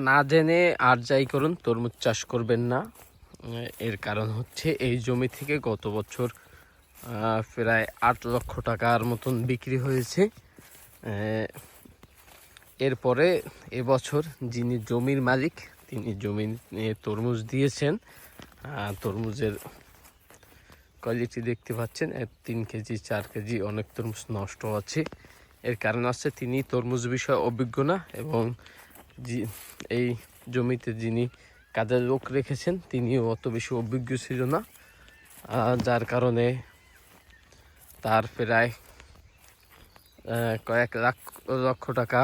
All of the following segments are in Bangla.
না জেনে আর যাই করুন তরমুজ চাষ করবেন না। এর কারণ হচ্ছে এই জমি থেকে গত বছর প্রায় 8 লক্ষ টাকার মতন বিক্রি হয়েছে। এরপরে এবছর যিনি জমির মালিক তিনি জমি নিয়ে তরমুজ দিয়েছেন। তরমুজের কোয়ালিটি দেখতে পাচ্ছেন, 3 কেজি 4 কেজি অনেক তরমুজ নষ্ট আছে। এর কারণ আছে তিনি তরমুজ বিষয়ে অভিজ্ঞ না, এবং এই জমিতে যিনি কাজের লোক রেখেছেন তিনিও অত বেশি অভিজ্ঞ ছিল না, যার কারণে তার প্রায় কয়েক লক্ষ টাকা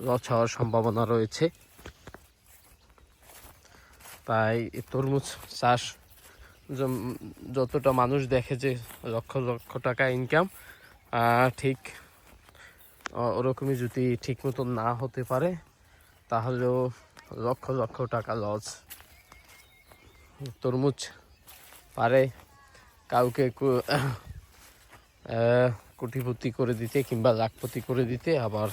লস হওয়ার সম্ভাবনা রয়েছে। তাই তরমুজ চাষ যতটা মানুষ দেখে যে লক্ষ লক্ষ টাকা ইনকাম, ঠিক ওরকমই যদি ঠিক মতন না হতে পারে তাহলেও লক্ষ লক্ষ টাকা লস। তরমুজ পারে কাউকে কোটিপতি করে দিতে কিংবা লাখপতি করে দিতে, আবার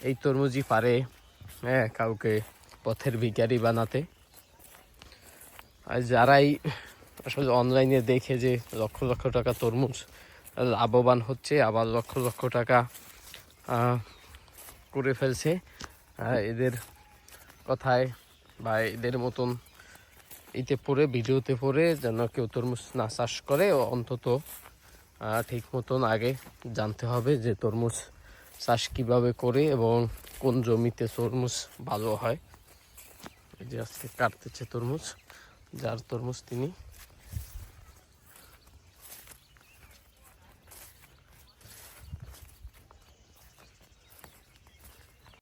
এই তরমুজই পারে কাউকে পথের ভিখারি বানাতে। আর যারাই আসলে অনলাইনে দেখে যে লক্ষ লক্ষ টাকা তরমুজ লাভবান হচ্ছে, আবার লক্ষ লক্ষ টাকা করে ফেলছে, এদের কথায় বা এদের মতন এতে পড়ে ভিডিওতে পড়ে যেন কেউ তরমুজ না চাষ করে। অন্তত ঠিক মতন আগে জানতে হবে যে তরমুজ চাষ কিভাবে করে এবং কোন জমিতে তরমুজ ভালো হয়। এই যে আজকে কাটতেছে তরমুজ, যার তরমুজ তিনি